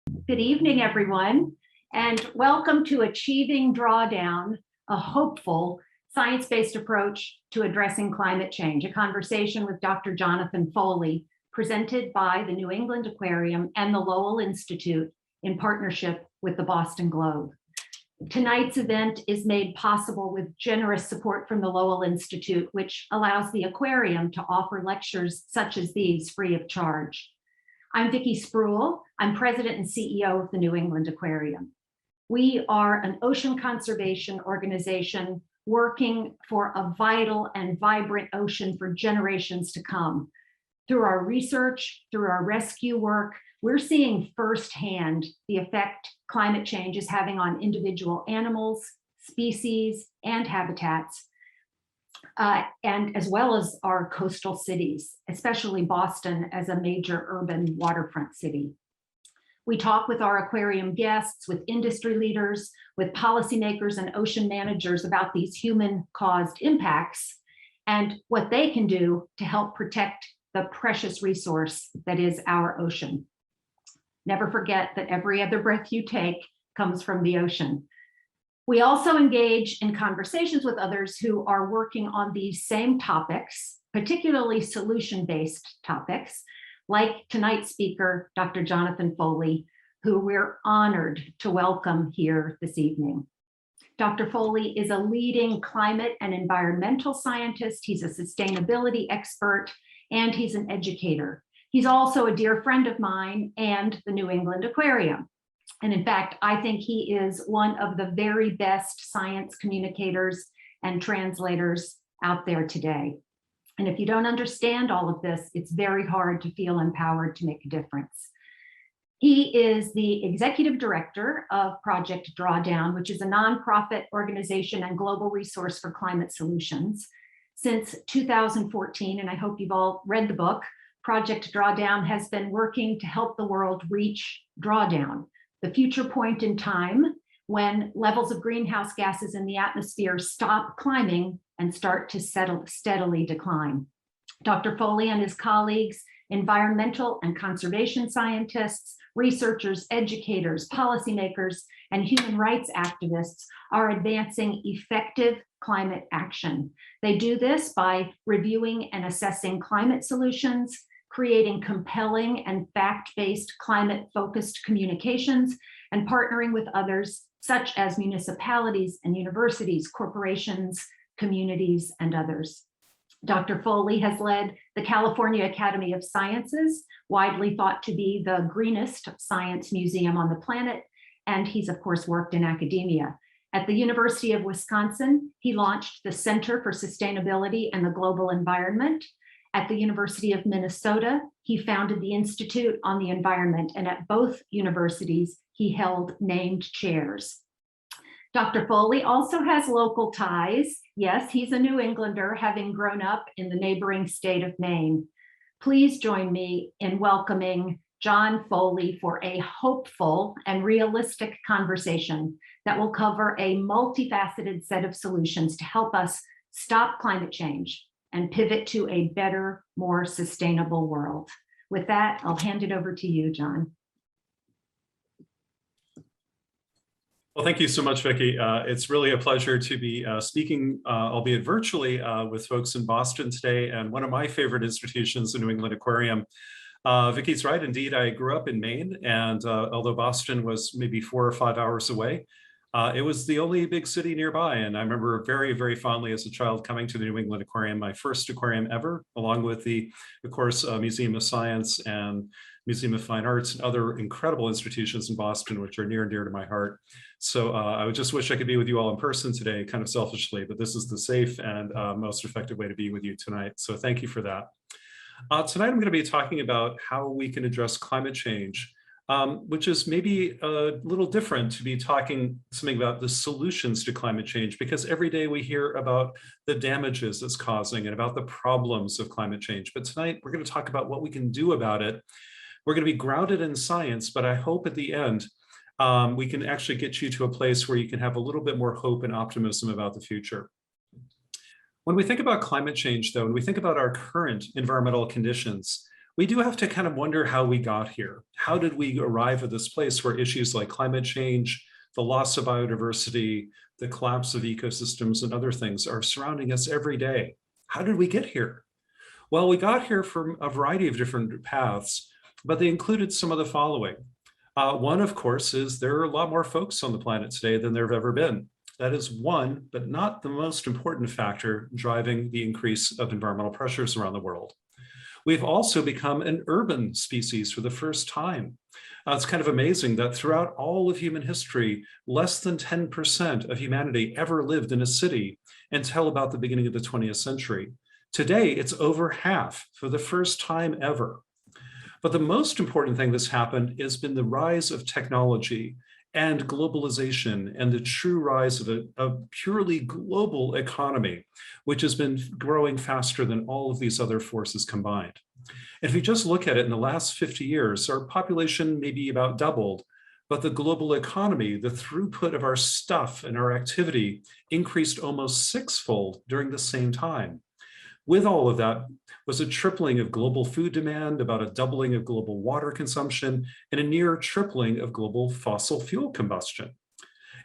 Good evening, everyone, and welcome to Achieving Drawdown, a hopeful science-based approach to addressing climate change, a conversation with Dr. Jonathan Foley, presented by the New England Aquarium and the Lowell Institute in partnership with the Boston Globe. Tonight's event is made possible with generous support from the Lowell Institute, which allows the aquarium to offer lectures such as these free of charge. I'm Vicki Spruill. I'm president and CEO of the New England Aquarium. We are an ocean conservation organization working for a vital and vibrant ocean for generations to come. Through our research, through our rescue work, we're seeing firsthand the effect climate change is having on individual animals, species, and habitats, and as well as our coastal cities, especially Boston as a major urban waterfront city. We talk with our aquarium guests, with industry leaders, with policymakers and ocean managers about these human-caused impacts and what they can do to help protect the precious resource that is our ocean. Never forget that every other breath you take comes from the ocean. We also engage in conversations with others who are working on these same topics, particularly solution-based topics, like tonight's speaker, Dr. Jonathan Foley, who we're honored to welcome here this evening. Dr. Foley is a leading climate and environmental scientist. He's a sustainability expert, and he's an educator. He's also a dear friend of mine and the New England Aquarium. And in fact, I think he is one of the very best science communicators and translators out there today. And if you don't understand all of this, it's very hard to feel empowered to make a difference. He is the executive director of Project Drawdown, which is a nonprofit organization and global resource for climate solutions. Since 2014, and I hope you've all read the book, Project Drawdown has been working to help the world reach drawdown, the future point in time when levels of greenhouse gases in the atmosphere stop climbing and start to steadily decline. Dr. Foley and his colleagues, environmental and conservation scientists, researchers, educators, policymakers, and human rights activists are advancing effective climate action. They do this by reviewing and assessing climate solutions, creating compelling and fact-based climate-focused communications, and partnering with others such as municipalities and universities, corporations, communities, and others. Dr. Foley has led the California Academy of Sciences, widely thought to be the greenest science museum on the planet, and he's of course worked in academia. At the University of Wisconsin, he launched the Center for Sustainability and the Global Environment. At the University of Minnesota, he founded the Institute on the Environment, and at both universities, he held named chairs. Dr. Foley also has local ties. Yes, he's a New Englander, having grown up in the neighboring state of Maine. Please join me in welcoming John Foley for a hopeful and realistic conversation that will cover a multifaceted set of solutions to help us stop climate change and pivot to a better, more sustainable world. With that, I'll hand it over to you, John. Well, thank you so much, Vicki. It's really a pleasure to be speaking, albeit virtually, with folks in Boston today, and one of my favorite institutions, the New England Aquarium. Vicki's right, indeed, I grew up in Maine, and although Boston was maybe 4 or 5 hours away, it was the only big city nearby. And I remember very, very fondly as a child coming to the New England Aquarium, my first aquarium ever, along with the, of course, Museum of Science and Museum of Fine Arts and other incredible institutions in Boston, which are near and dear to my heart. So I would just wish I could be with you all in person today, kind of selfishly, but this is the safe and most effective way to be with you tonight. So thank you for that. Tonight, I'm going to be talking about how we can address climate change, which is maybe a little different to be talking something about the solutions to climate change, because every day we hear about the damages it's causing and about the problems of climate change. But tonight, we're going to talk about what we can do about it. We're going to be grounded in science, but I hope at the end, we can actually get you to a place where you can have a little bit more hope and optimism about the future. When we think about climate change, though, and we think about our current environmental conditions, we do have to kind of wonder how we got here. How did we arrive at this place where issues like climate change, the loss of biodiversity, the collapse of ecosystems, and other things are surrounding us every day? How did we get here? Well, we got here from a variety of different paths, but they included some of the following. One, of course, is there are a lot more folks on the planet today than there have ever been. That is one, but not the most important factor driving the increase of environmental pressures around the world. We've also become an urban species for the first time. It's kind of amazing that throughout all of human history, less than 10% of humanity ever lived in a city until about the beginning of the 20th century. Today, it's over half for the first time ever. But the most important thing that's happened has been the rise of technology and globalization and the true rise of a purely global economy, which has been growing faster than all of these other forces combined. If you just look at it in the last 50 years, our population maybe about doubled, but the global economy, the throughput of our stuff and our activity increased almost sixfold during the same time. With all of that was a tripling of global food demand, about a doubling of global water consumption, and a near tripling of global fossil fuel combustion.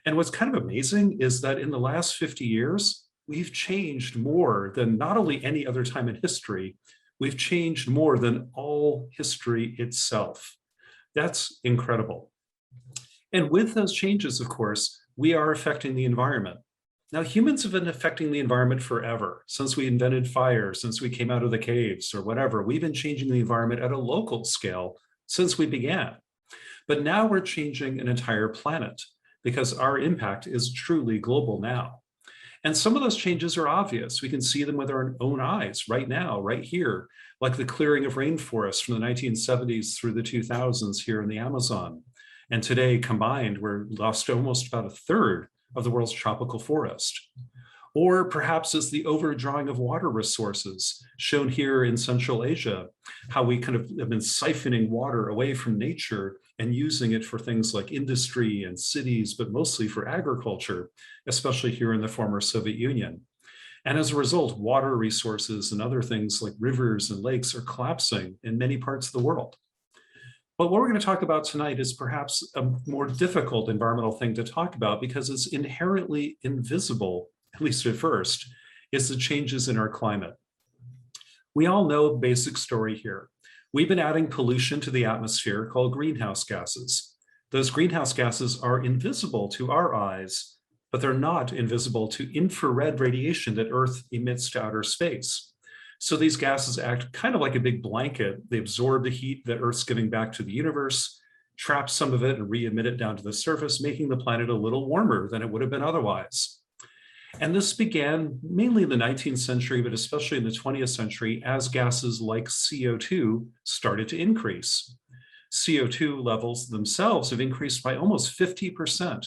And what's kind of amazing is that in the last 50 years, we've changed more than not only any other time in history, we've changed more than all history itself. That's incredible. And with those changes, of course, we are affecting the environment. Now, humans have been affecting the environment forever. Since we invented fire, since we came out of the caves or whatever, we've been changing the environment at a local scale since we began. But now we're changing an entire planet because our impact is truly global now. And some of those changes are obvious. We can see them with our own eyes right now, right here, like the clearing of rainforests from the 1970s through the 2000s here in the Amazon. And today combined, we're lost almost about a third of the world's tropical forest. Or perhaps it's the overdrawing of water resources shown here in Central Asia, how we kind of have been siphoning water away from nature and using it for things like industry and cities, but mostly for agriculture, especially here in the former Soviet Union. And as a result, water resources and other things like rivers and lakes are collapsing in many parts of the world. But what we're going to talk about tonight is perhaps a more difficult environmental thing to talk about because it's inherently invisible, at least at first, is the changes in our climate. We all know the basic story here. We've been adding pollution to the atmosphere called greenhouse gases. Those greenhouse gases are invisible to our eyes, but they're not invisible to infrared radiation that Earth emits to outer space. So these gases act kind of like a big blanket. They absorb the heat that Earth's giving back to the universe, trap some of it and re-emit it down to the surface, making the planet a little warmer than it would have been otherwise. And this began mainly in the 19th century, but especially in the 20th century, as gases like CO2 started to increase. CO2 levels themselves have increased by almost 50%.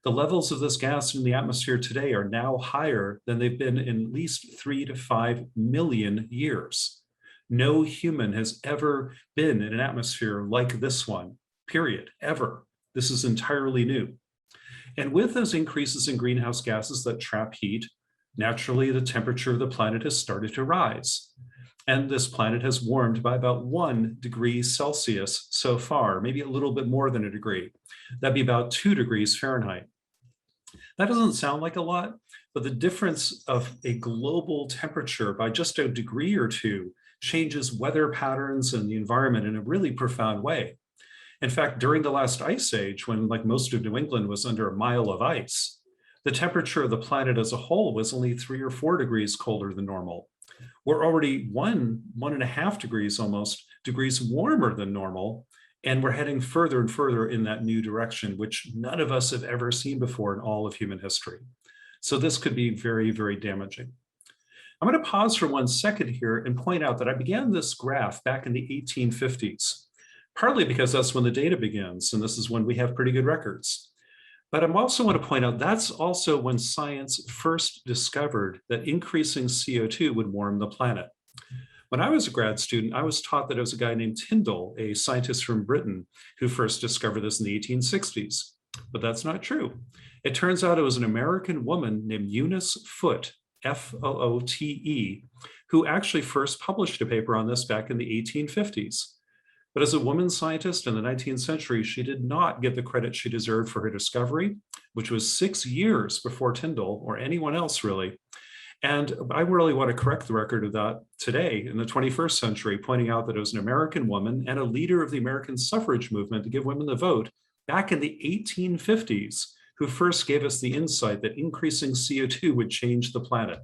The levels of this gas in the atmosphere today are now higher than they've been in at least 3 to 5 million years. No human has ever been in an atmosphere like this one, period, ever. This is entirely new. And with those increases in greenhouse gases that trap heat, naturally the temperature of the planet has started to rise. And this planet has warmed by about 1 degree Celsius so far, maybe a little bit more than a degree. That'd be about 2 degrees Fahrenheit. That doesn't sound like a lot, but the difference of a global temperature by just a degree or two changes weather patterns and the environment in a really profound way. In fact, during the last ice age, when like most of New England was under a mile of ice, the temperature of the planet as a whole was only 3 or 4 degrees colder than normal. We're already 1.5 degrees almost degrees warmer than normal. And we're heading further and further in that new direction, which none of us have ever seen before in all of human history. So this could be very, very damaging. I'm going to pause for 1 second here and point out that I began this graph back in the 1850s, partly because that's when the data begins, and this is when we have pretty good records. But I also want to point out that's also when science first discovered that increasing CO2 would warm the planet. When I was a grad student, I was taught that it was a guy named Tyndall, a scientist from Britain, who first discovered this in the 1860s. But that's not true. It turns out it was an American woman named Eunice Foote, F-O-O-T-E, who actually first published a paper on this back in the 1850s. But as a woman scientist in the 19th century, she did not get the credit she deserved for her discovery, which was 6 years before Tyndall or anyone else really. And I really want to correct the record of that today in the 21st century, pointing out that it was an American woman and a leader of the American suffrage movement to give women the vote back in the 1850s, who first gave us the insight that increasing CO2 would change the planet.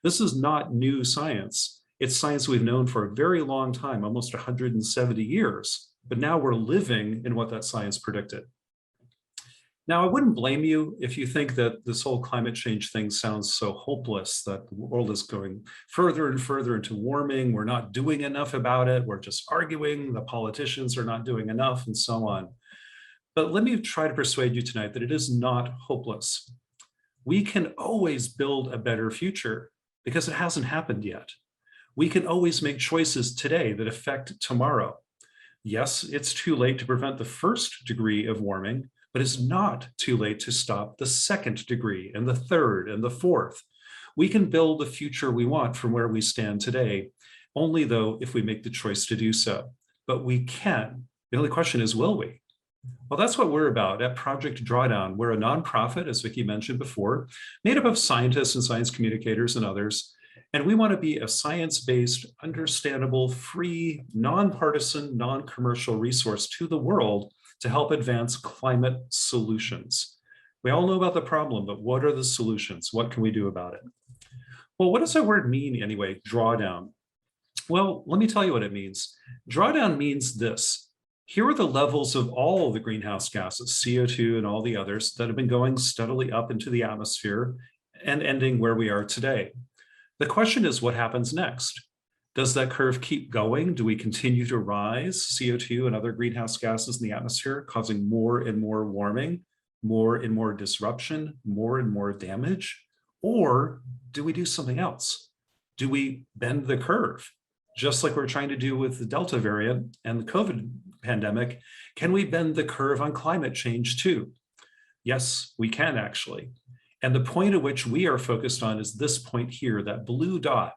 This is not new science. It's science we've known for a very long time, almost 170 years, but now we're living in what that science predicted. Now, I wouldn't blame you if you think that this whole climate change thing sounds so hopeless, that the world is going further and further into warming. We're not doing enough about it. We're just arguing. The politicians are not doing enough and so on. But let me try to persuade you tonight that it is not hopeless. We can always build a better future because it hasn't happened yet. We can always make choices today that affect tomorrow. Yes, it's too late to prevent the first degree of warming, but it's not too late to stop the second degree and the third and the fourth. We can build the future we want from where we stand today, only though if we make the choice to do so. But we can. The only question is, will we? Well, that's what we're about at Project Drawdown. We're a nonprofit, as Vicki mentioned before, made up of scientists and science communicators and others. And we want to be a science-based, understandable, free, nonpartisan, non-commercial resource to the world to help advance climate solutions. We all know about the problem, but what are the solutions? What can we do about it? Well, what does that word mean anyway, drawdown? Well, let me tell you what it means. Drawdown means this. Here are the levels of all the greenhouse gases, CO2 and all the others, that have been going steadily up into the atmosphere and ending where we are today. The question is, what happens next? Does that curve keep going? Do we continue to rise CO2 and other greenhouse gases in the atmosphere, causing more and more warming, more and more disruption, more and more damage? Or do we do something else? Do we bend the curve? Just like we're trying to do with the Delta variant and the COVID pandemic, can we bend the curve on climate change too? Yes, we can actually. And the point at which we are focused on is this point here, that blue dot.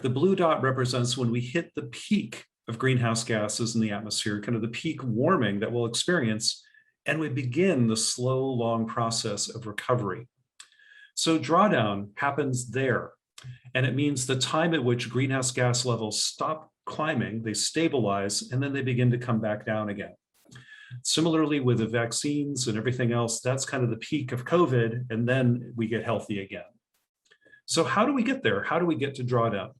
The blue dot represents when we hit the peak of greenhouse gases in the atmosphere, kind of the peak warming that we'll experience, and we begin the slow, long process of recovery. So drawdown happens there, and it means the time at which greenhouse gas levels stop climbing, they stabilize, and then they begin to come back down again. Similarly with the vaccines and everything else, that's kind of the peak of COVID, and then we get healthy again. So how do we get there? How do we get to drawdown?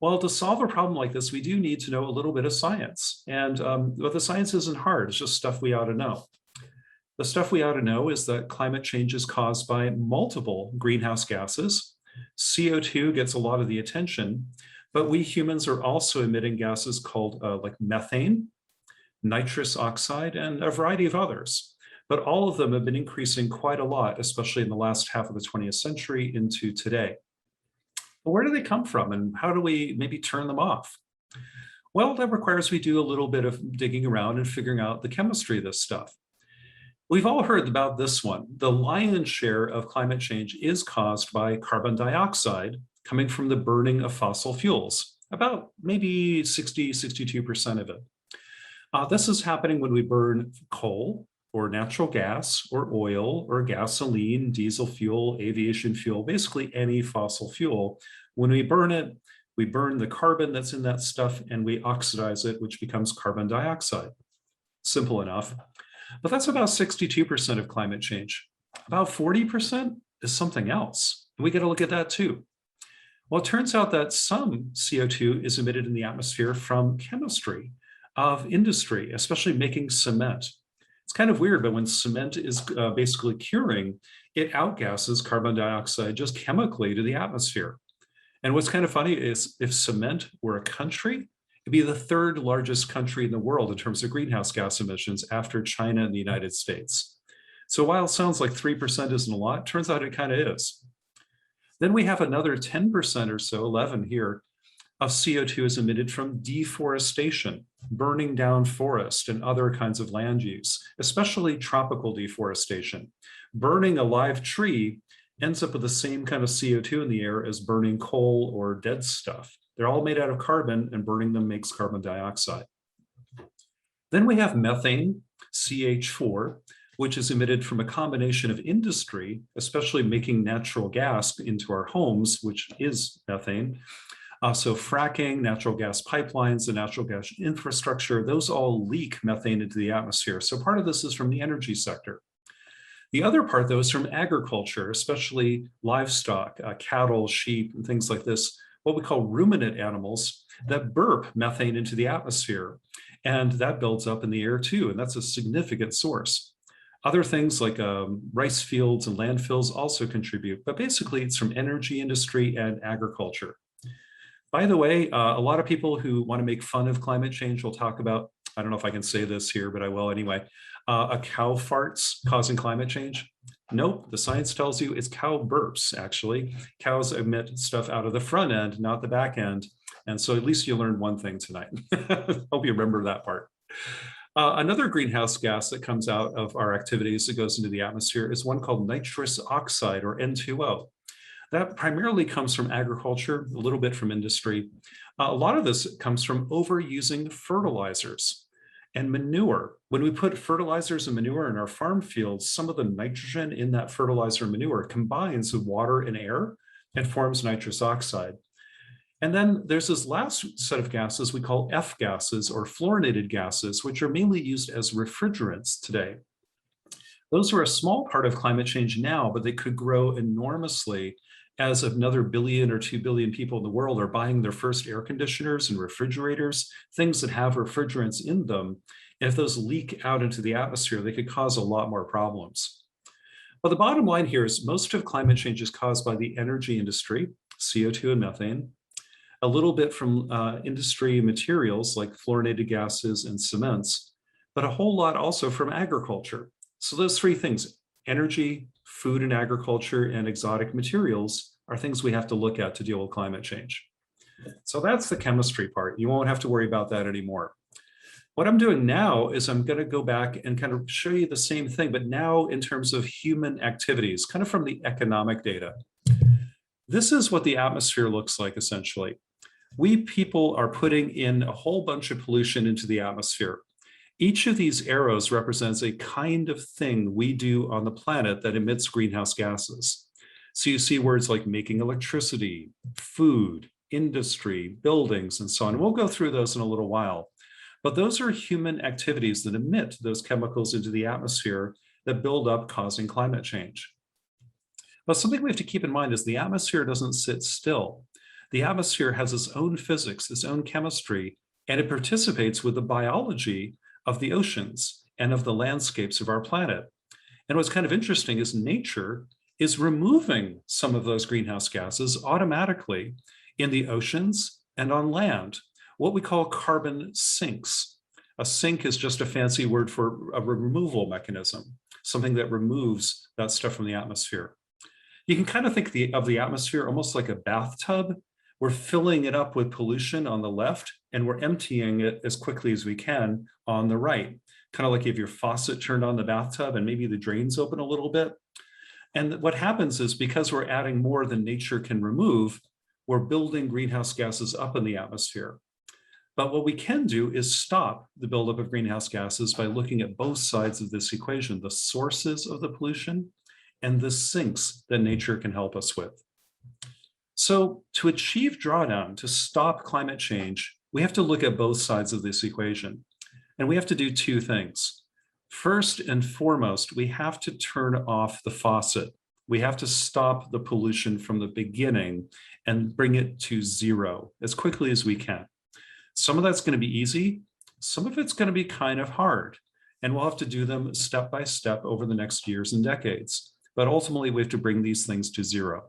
Well, to solve a problem like this, we do need to know a little bit of science. And but the science isn't hard, it's just stuff we ought to know. The stuff we ought to know is that climate change is caused by multiple greenhouse gases. CO2 gets a lot of the attention, but we humans are also emitting gases called like methane, nitrous oxide, and a variety of others. But all of them have been increasing quite a lot, especially in the last half of the 20th century into today. But where do they come from, and how do we maybe turn them off? Well, that requires we do a little bit of digging around and figuring out the chemistry of this stuff. We've all heard about this one. The lion's share of climate change is caused by carbon dioxide coming from the burning of fossil fuels, about maybe 62% of it. This is happening when we burn coal or natural gas or oil or gasoline, diesel fuel, aviation fuel, basically any fossil fuel. When we burn it, we burn the carbon that's in that stuff and we oxidize it, which becomes carbon dioxide. Simple enough. But that's about 62% of climate change. About 40% is something else. And we got to look at that too. Well, it turns out that some CO2 is emitted in the atmosphere from chemistry of industry, especially making cement. It's kind of weird, but when cement is basically curing, it outgasses carbon dioxide just chemically to the atmosphere. And what's kind of funny is if cement were a country, it'd be the third largest country in the world in terms of greenhouse gas emissions after China and the United States. So while it sounds like 3% isn't a lot, turns out it kind of is. Then we have another 10% or so, 11 here, of CO2 is emitted from deforestation, burning down forest and other kinds of land use, especially tropical deforestation. Burning a live tree ends up with the same kind of CO2 in the air as burning coal or dead stuff. They're all made out of carbon, and burning them makes carbon dioxide. Then we have methane, CH4, which is emitted from a combination of industry, especially making natural gas into our homes, which is methane. So fracking, natural gas pipelines, the natural gas infrastructure, those all leak methane into the atmosphere. So part of this is from the energy sector. The other part, though, is from agriculture, especially livestock, cattle, sheep, and things like this, what we call ruminant animals that burp methane into the atmosphere. And that builds up in the air too, and that's a significant source. Other things like rice fields and landfills also contribute, but basically it's from energy industry and agriculture. By the way, a lot of people who want to make fun of climate change will talk about, I don't know if I can say this here, but I will anyway, a cow farts causing climate change. Nope, the science tells you it's cow burps, actually. Cows emit stuff out of the front end, not the back end. And so at least you learned one thing tonight. Hope you remember that part. Another greenhouse gas that comes out of our activities that goes into the atmosphere is one called nitrous oxide, or N2O. That primarily comes from agriculture, a little bit from industry. A lot of this comes from overusing fertilizers and manure. When we put fertilizers and manure in our farm fields, some of the nitrogen in that fertilizer and manure combines with water and air and forms nitrous oxide. And then there's this last set of gases we call F gases, or fluorinated gases, which are mainly used as refrigerants today. Those are a small part of climate change now, but they could grow enormously as another billion or 2 billion people in the world are buying their first air conditioners and refrigerators, things that have refrigerants in them. And if those leak out into the atmosphere, they could cause a lot more problems. But the bottom line here is most of climate change is caused by the energy industry, CO2 and methane, a little bit from industry materials like fluorinated gases and cements, but a whole lot also from agriculture. So those three things, energy, food and agriculture, and exotic materials, are things we have to look at to deal with climate change. So that's the chemistry part. You won't have to worry about that anymore. What I'm doing now is I'm going to go back and kind of show you the same thing, but now in terms of human activities, kind of from the economic data. This is what the atmosphere looks like, essentially. We people are putting in a whole bunch of pollution into the atmosphere. Each of these arrows represents a kind of thing we do on the planet that emits greenhouse gases. So you see words like making electricity, food, industry, buildings, and so on. We'll go through those in a little while. But those are human activities that emit those chemicals into the atmosphere that build up, causing climate change. But something we have to keep in mind is the atmosphere doesn't sit still. The atmosphere has its own physics, its own chemistry, and it participates with the biology of the oceans and of the landscapes of our planet. And what's kind of interesting is nature is removing some of those greenhouse gases automatically in the oceans and on land, what we call carbon sinks. A sink is just a fancy word for a removal mechanism, something that removes that stuff from the atmosphere. You can kind of think of the atmosphere almost like a bathtub. We're filling it up with pollution on the left, and we're emptying it as quickly as we can on the right. Kind of like if your faucet turned on the bathtub and maybe the drains open a little bit. And what happens is because we're adding more than nature can remove, we're building greenhouse gases up in the atmosphere. But what we can do is stop the buildup of greenhouse gases by looking at both sides of this equation, the sources of the pollution and the sinks that nature can help us with. So to achieve drawdown, to stop climate change, we have to look at both sides of this equation. And we have to do two things. First and foremost, we have to turn off the faucet. We have to stop the pollution from the beginning and bring it to zero as quickly as we can. Some of that's going to be easy. Some of it's going to be kind of hard. And we'll have to do them step by step over the next years and decades. But ultimately, we have to bring these things to zero.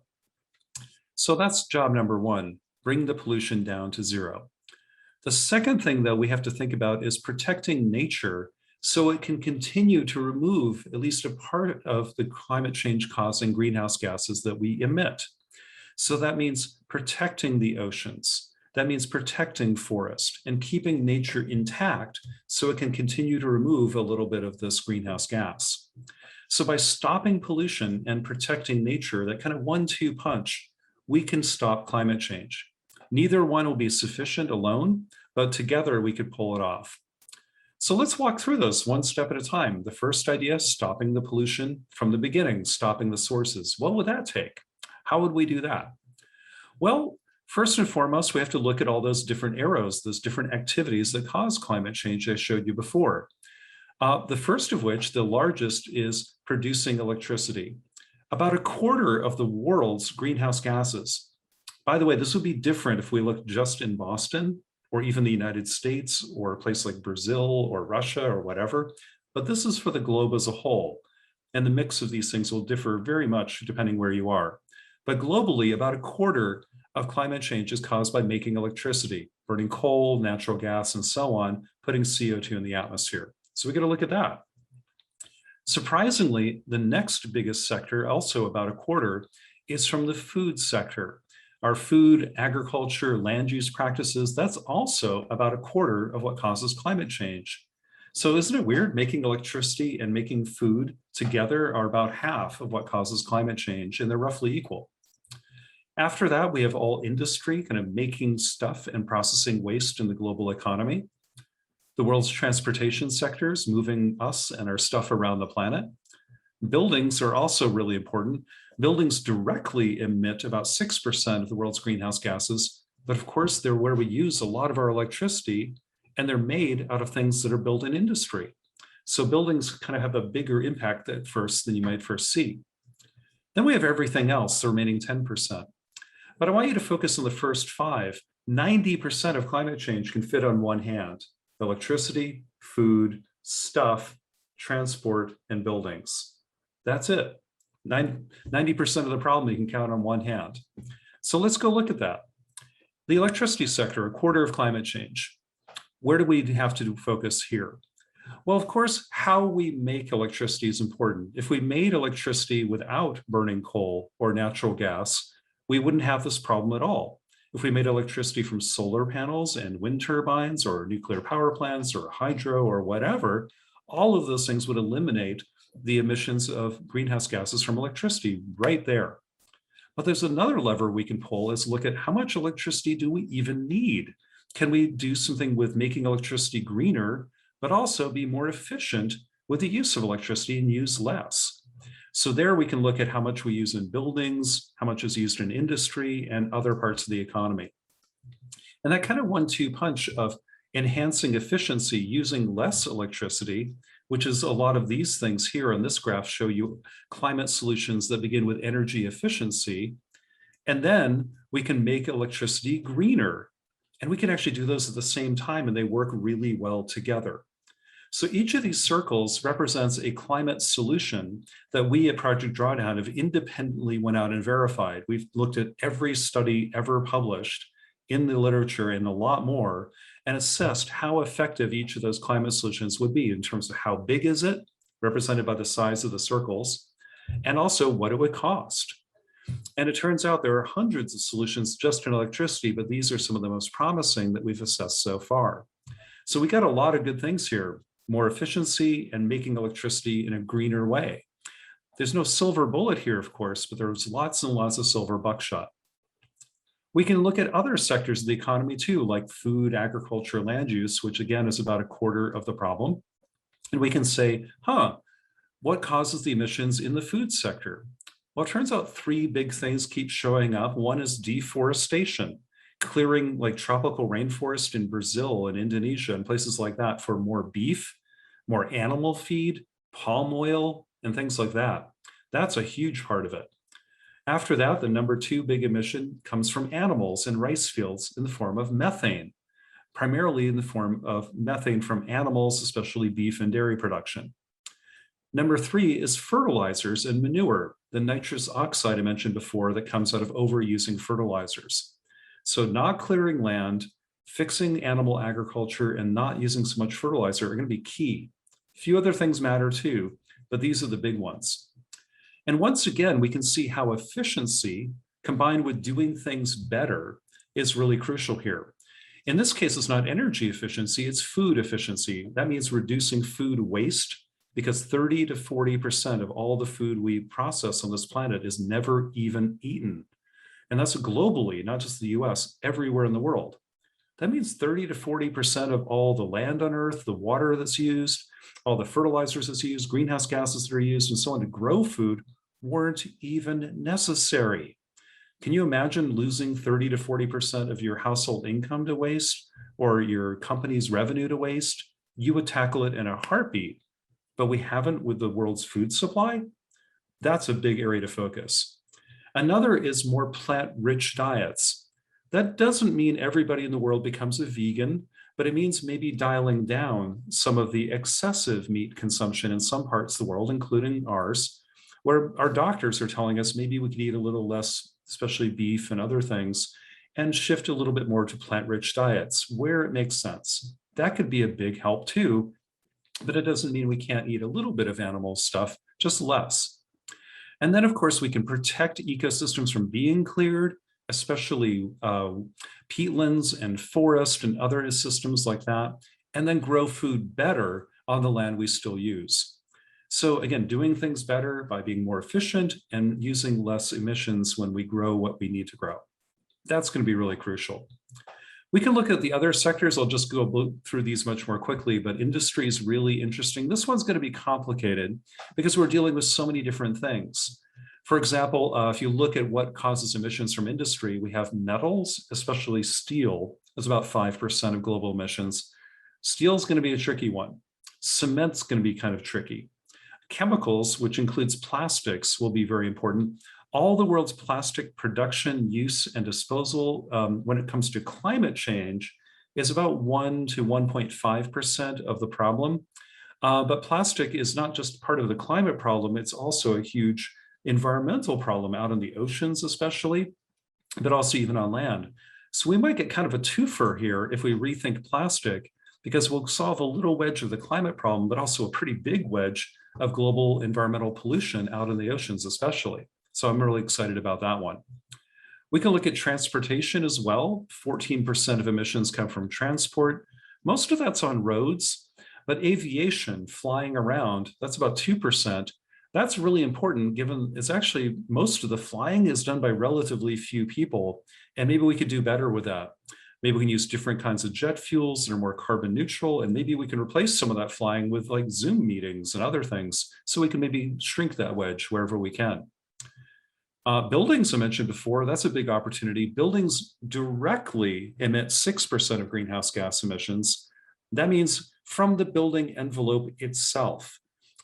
So that's job number one, bring the pollution down to zero. The second thing that we have to think about is protecting nature so it can continue to remove at least a part of the climate change causing greenhouse gases that we emit. So that means protecting the oceans. That means protecting forest and keeping nature intact so it can continue to remove a little bit of this greenhouse gas. So by stopping pollution and protecting nature, that kind of 1-2 punch, we can stop climate change. Neither one will be sufficient alone, but together we could pull it off. So let's walk through those one step at a time. The first idea, stopping the pollution from the beginning, stopping the sources. What would that take? How would we do that? Well, first and foremost, we have to look at all those different arrows, those different activities that cause climate change I showed you before. The first of which, the largest, is producing electricity. About a quarter of the world's greenhouse gases. By the way, this would be different if we looked just in Boston or even the United States or a place like Brazil or Russia or whatever, but this is for the globe as a whole. And the mix of these things will differ very much depending where you are. But globally, about a quarter of climate change is caused by making electricity, burning coal, natural gas, and so on, putting CO2 in the atmosphere. So we got to look at that. Surprisingly, the next biggest sector, also about a quarter, is from the food sector. Our food, agriculture, land use practices, that's also about a quarter of what causes climate change. So isn't it weird? Making electricity and making food together are about half of what causes climate change, and they're roughly equal. After that, we have all industry, kind of making stuff and processing waste in the global economy. The world's transportation sectors, moving us and our stuff around the planet. Buildings are also really important. Buildings directly emit about 6% of the world's greenhouse gases, but of course they're where we use a lot of our electricity, and they're made out of things that are built in industry. So buildings kind of have a bigger impact at first than you might first see. Then we have everything else, the remaining 10%. But I want you to focus on the first 5. 90% of climate change can fit on one hand: electricity, food, stuff, transport, and buildings. That's it. 90% of the problem you can count on one hand. So let's go look at that. The electricity sector, a quarter of climate change. Where do we have to focus here? Well, of course, how we make electricity is important. If we made electricity without burning coal or natural gas, we wouldn't have this problem at all. If we made electricity from solar panels and wind turbines or nuclear power plants or hydro or whatever, all of those things would eliminate the emissions of greenhouse gases from electricity right there. But there's another lever we can pull, is look at how much electricity do we even need? Can we do something with making electricity greener, but also be more efficient with the use of electricity and use less? So there we can look at how much we use in buildings, how much is used in industry and other parts of the economy. And that kind of 1-2 punch of enhancing efficiency using less electricity, which is a lot of these things here on this graph show you climate solutions that begin with energy efficiency. And then we can make electricity greener. And we can actually do those at the same time, and they work really well together. So each of these circles represents a climate solution that we at Project Drawdown have independently went out and verified. We've looked at every study ever published in the literature and a lot more, and assessed how effective each of those climate solutions would be in terms of how big is it, represented by the size of the circles, and also what it would cost. And it turns out there are hundreds of solutions just in electricity, but these are some of the most promising that we've assessed so far. So we got a lot of good things here: more efficiency and making electricity in a greener way. There's no silver bullet here, of course, but there's lots and lots of silver buckshot. We can look at other sectors of the economy too, like food, agriculture, land use, which again is about a quarter of the problem. And we can say, what causes the emissions in the food sector? Well, it turns out 3 big things keep showing up. One is deforestation, clearing like tropical rainforest in Brazil and Indonesia and places like that for more beef, more animal feed, palm oil, and things like that. That's a huge part of it. After that, the number 2 big emission comes from animals in rice fields in the form of methane, primarily in the form of methane from animals, especially beef and dairy production. Number 3 is fertilizers and manure, the nitrous oxide I mentioned before that comes out of overusing fertilizers. So not clearing land, fixing animal agriculture, and not using so much fertilizer are going to be key. A few other things matter too, but these are the big ones. And once again, we can see how efficiency combined with doing things better is really crucial here. In this case, it's not energy efficiency, it's food efficiency. That means reducing food waste because 30 to 40% of all the food we process on this planet is never even eaten. And that's globally, not just the US, everywhere in the world. That means 30 to 40% of all the land on Earth, the water that's used, all the fertilizers that's used, greenhouse gases that are used, and so on to grow food weren't even necessary. Can you imagine losing 30 to 40% of your household income to waste or your company's revenue to waste? You would tackle it in a heartbeat, but we haven't with the world's food supply. That's a big area to focus. Another is more plant-rich diets. That doesn't mean everybody in the world becomes a vegan, but it means maybe dialing down some of the excessive meat consumption in some parts of the world, including ours, where our doctors are telling us maybe we can eat a little less, especially beef and other things, and shift a little bit more to plant-rich diets where it makes sense. That could be a big help too, but it doesn't mean we can't eat a little bit of animal stuff, just less. And then, of course, we can protect ecosystems from being cleared, especially peatlands and forest and other systems like that, and then grow food better on the land we still use. So again, doing things better by being more efficient and using less emissions when we grow what we need to grow. That's going to be really crucial. We can look at the other sectors. I'll just go through these much more quickly, but industry is really interesting. This one's going to be complicated because we're dealing with so many different things. For example, if you look at what causes emissions from industry, we have metals, especially steel, is about 5% of global emissions. Steel is going to be a tricky one. Cement's going to be kind of tricky. Chemicals, which includes plastics, will be very important. All the world's plastic production, use, and disposal, when it comes to climate change, is about 1 to 1.5% of the problem. But plastic is not just part of the climate problem, it's also a huge environmental problem out in the oceans especially, but also even on land. So we might get kind of a twofer here if we rethink plastic, because we'll solve a little wedge of the climate problem, but also a pretty big wedge of global environmental pollution out in the oceans especially. So I'm really excited about that one. We can look at transportation as well. 14% of emissions come from transport. Most of that's on roads, but aviation, flying around, that's about 2%. That's really important given it's actually most of the flying is done by relatively few people, and maybe we could do better with that. Maybe we can use different kinds of jet fuels that are more carbon neutral, and maybe we can replace some of that flying with like Zoom meetings and other things, so we can maybe shrink that wedge wherever we can. Buildings I mentioned before, that's a big opportunity. Buildings directly emit 6% of greenhouse gas emissions. That means from the building envelope itself.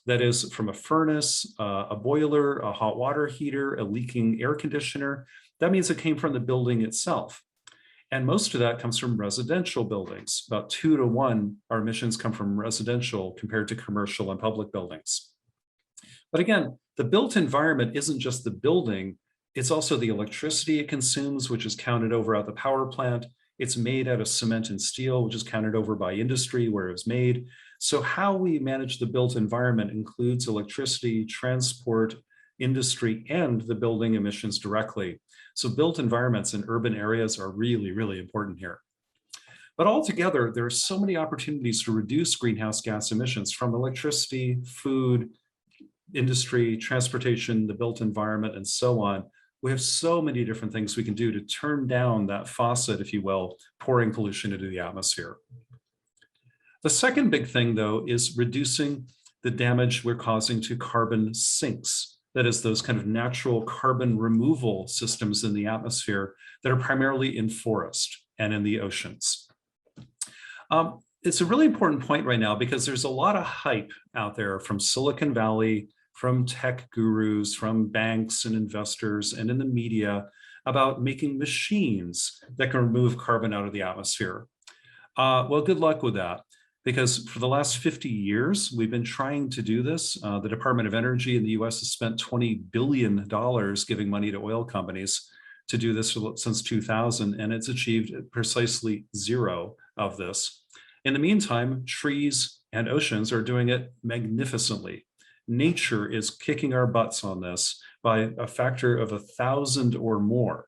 That is from a furnace, a boiler, a hot water heater, a leaking air conditioner. That means it came from the building itself. And most of that comes from residential buildings. About 2 to 1, our emissions come from residential compared to commercial and public buildings. But again, the built environment isn't just the building, it's also the electricity it consumes, which is counted over at the power plant. It's made out of cement and steel, which is counted over by industry where it was made. So how we manage the built environment includes electricity, transport, industry, and the building emissions directly. So built environments in urban areas are really, really important here. But altogether, there are so many opportunities to reduce greenhouse gas emissions from electricity, food, industry, transportation, the built environment, and so on. We have so many different things we can do to turn down that faucet, if you will, pouring pollution into the atmosphere. The second big thing, though, is reducing the damage we're causing to carbon sinks. That is, those kind of natural carbon removal systems in the atmosphere that are primarily in forest and in the oceans. It's a really important point right now because there's a lot of hype out there from Silicon Valley, from tech gurus, from banks and investors, and in the media about making machines that can remove carbon out of the atmosphere. Well, good luck with that. Because for the last 50 years, we've been trying to do this. The Department of Energy in the US has spent $20 billion giving money to oil companies to do this since 2000, and it's achieved precisely 0 of this. In the meantime, trees and oceans are doing it magnificently. Nature is kicking our butts on this by a factor of 1,000 or more.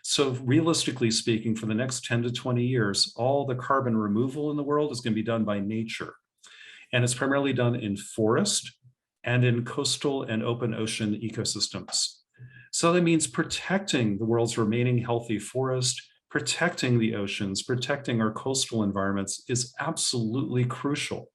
So realistically speaking, for the next 10 to 20 years, all the carbon removal in the world is going to be done by nature. And it's primarily done in forest and in coastal and open ocean ecosystems. So that means protecting the world's remaining healthy forest, protecting the oceans, protecting our coastal environments is absolutely crucial.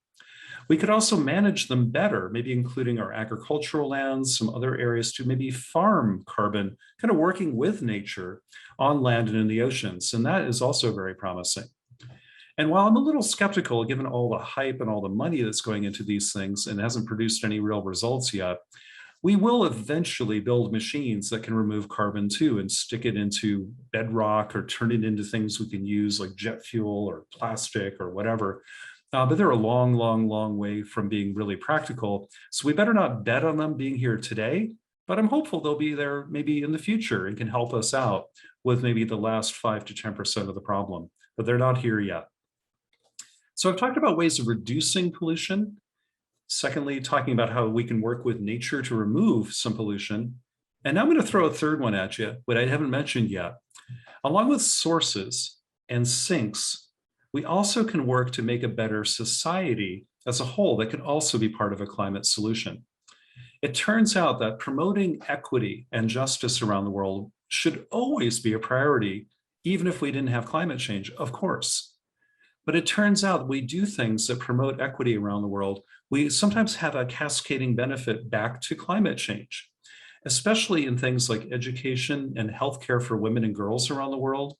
We could also manage them better, maybe including our agricultural lands, some other areas to maybe farm carbon, kind of working with nature on land and in the oceans. And that is also very promising. And while I'm a little skeptical, given all the hype and all the money that's going into these things and hasn't produced any real results yet, we will eventually build machines that can remove carbon too and stick it into bedrock or turn it into things we can use like jet fuel or plastic or whatever. But they're a long, long, long way from being really practical. So we better not bet on them being here today, but I'm hopeful they'll be there maybe in the future and can help us out with maybe the last 5 to 10% of the problem, but they're not here yet. So I've talked about ways of reducing pollution. Secondly, talking about how we can work with nature to remove some pollution. And now I'm going to throw a third one at you, what I haven't mentioned yet. Along with sources and sinks, we also can work to make a better society as a whole that can also be part of a climate solution. It turns out that promoting equity and justice around the world should always be a priority, even if we didn't have climate change, of course. But it turns out we do things that promote equity around the world. We sometimes have a cascading benefit back to climate change, especially in things like education and healthcare for women and girls around the world,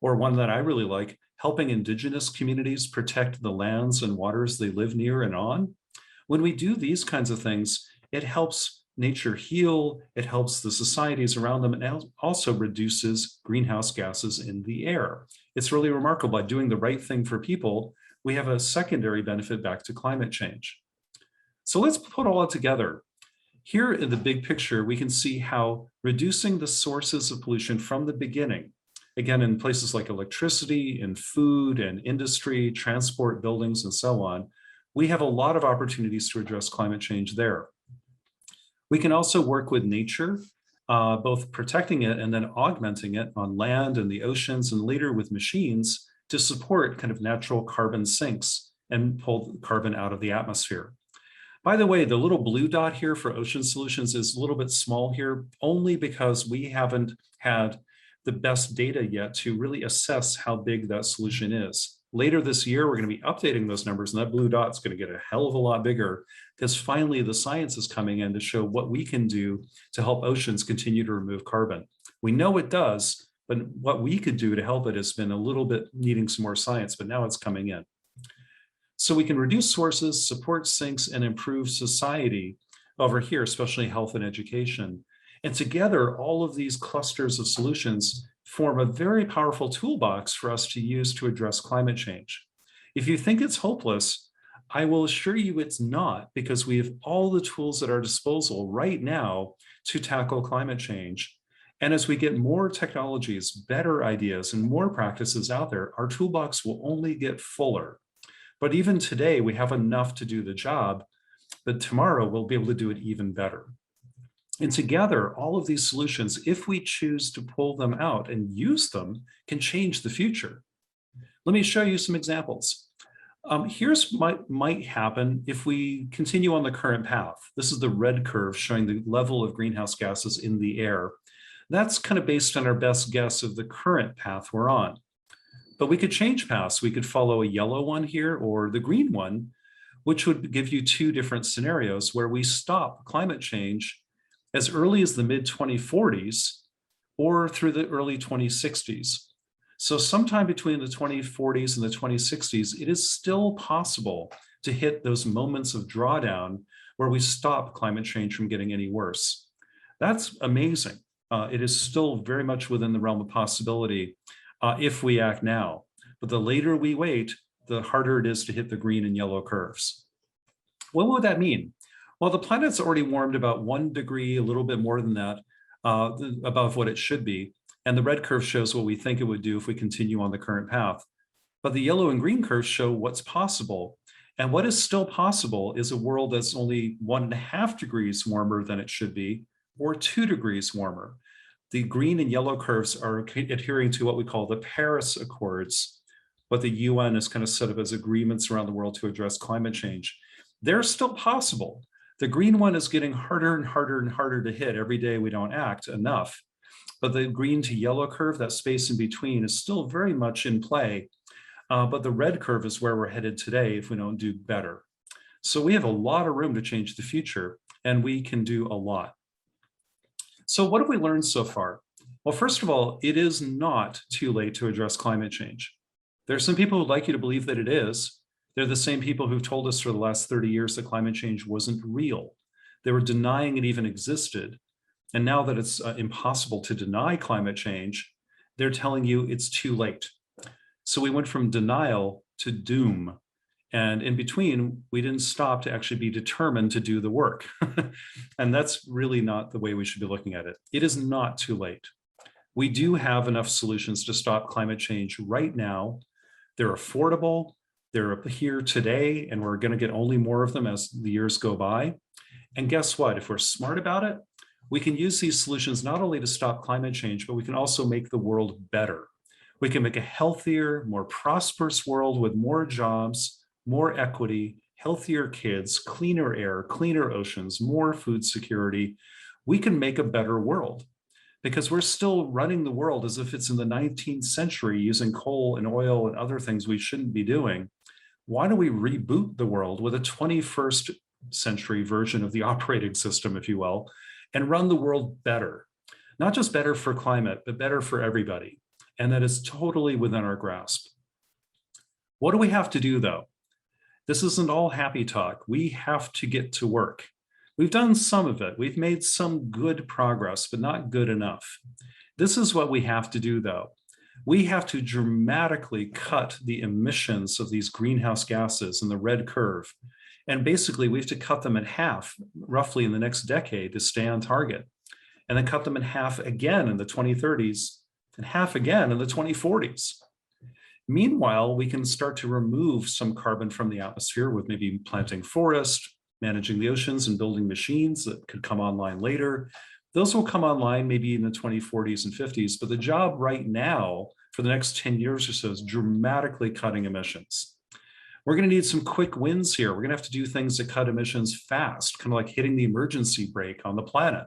or one that I really like, helping indigenous communities protect the lands and waters they live near and on. When we do these kinds of things, it helps nature heal, it helps the societies around them, and also reduces greenhouse gases in the air. It's really remarkable. By doing the right thing for people, we have a secondary benefit back to climate change. So let's put all that together. Here in the big picture, we can see how reducing the sources of pollution from the beginning, again, in places like electricity and food and industry, transport, buildings, and so on, we have a lot of opportunities to address climate change there. We can also work with nature, both protecting it and then augmenting it on land and the oceans, and later with machines to support kind of natural carbon sinks and pull carbon out of the atmosphere. By the way, the little blue dot here for ocean solutions is a little bit small here, only because we haven't had the best data yet to really assess how big that solution is. Later this year, we're going to be updating those numbers, and that blue dot is going to get a hell of a lot bigger because finally the science is coming in to show what we can do to help oceans continue to remove carbon. We know it does, but what we could do to help it has been a little bit needing some more science, but now it's coming in. So we can reduce sources, support sinks, and improve society over here, especially health and education. And together, all of these clusters of solutions form a very powerful toolbox for us to use to address climate change. If you think it's hopeless, I will assure you it's not, because we have all the tools at our disposal right now to tackle climate change. And as we get more technologies, better ideas, and more practices out there, our toolbox will only get fuller. But even today, we have enough to do the job, but tomorrow we'll be able to do it even better. And together, all of these solutions, if we choose to pull them out and use them, can change the future. Let me show you some examples. Here's what might happen if we continue on the current path. This is the red curve showing the level of greenhouse gases in the air. That's kind of based on our best guess of the current path we're on. But we could change paths. We could follow a yellow one here or the green one, which would give you two different scenarios where we stop climate change as early as the mid-2040s or through the early 2060s. So sometime between the 2040s and the 2060s, it is still possible to hit those moments of drawdown where we stop climate change from getting any worse. That's amazing. It is still very much within the realm of possibility if we act now. But the later we wait, the harder it is to hit the green and yellow curves. What would that mean? Well, the planet's already warmed about 1 degree, a little bit more than that, above what it should be. And the red curve shows what we think it would do if we continue on the current path. But the yellow and green curves show what's possible. And what is still possible is a world that's only 1.5 degrees warmer than it should be, or 2 degrees warmer. The green and yellow curves are adhering to what we call the Paris Accords, what the UN has kind of set up as agreements around the world to address climate change, they're still possible. The green one is getting harder and harder and harder to hit every day we don't act enough. But the green to yellow curve, that space in between, is still very much in play. But the red curve is where we're headed today if we don't do better. So we have a lot of room to change the future, and we can do a lot. So what have we learned so far? Well, first of all, it is not too late to address climate change. There are some people who'd like you to believe that it is. They're the same people who've told us for the last 30 years that climate change wasn't real. They were denying it even existed. And now that it's impossible to deny climate change, they're telling you it's too late. So we went from denial to doom. And in between, we didn't stop to actually be determined to do the work. And that's really not the way we should be looking at it. It is not too late. We do have enough solutions to stop climate change right now. They're affordable, they're here today, and we're going to get only more of them as the years go by. And guess what? If we're smart about it, we can use these solutions not only to stop climate change, but we can also make the world better. We can make a healthier, more prosperous world with more jobs, more equity, healthier kids, cleaner air, cleaner oceans, more food security. We can make a better world because we're still running the world as if it's in the 19th century using coal and oil and other things we shouldn't be doing. Why don't we reboot the world with a 21st century version of the operating system, if you will, and run the world better? Not just better for climate, but better for everybody. And that is totally within our grasp. What do we have to do though? This isn't all happy talk. We have to get to work. We've done some of it. We've made some good progress, but not good enough. This is what we have to do though. We have to dramatically cut the emissions of these greenhouse gases in the red curve. And basically we have to cut them in half roughly in the next decade to stay on target. And then cut them in half again in the 2030s and half again in the 2040s. Meanwhile, we can start to remove some carbon from the atmosphere with maybe planting forest, managing the oceans, and building machines that could come online later. Those will come online maybe in the 2040s and 50s, but the job right now for the next 10 years or so is dramatically cutting emissions. We're going to need some quick wins here. We're going to have to do things that cut emissions fast, kind of like hitting the emergency brake on the planet.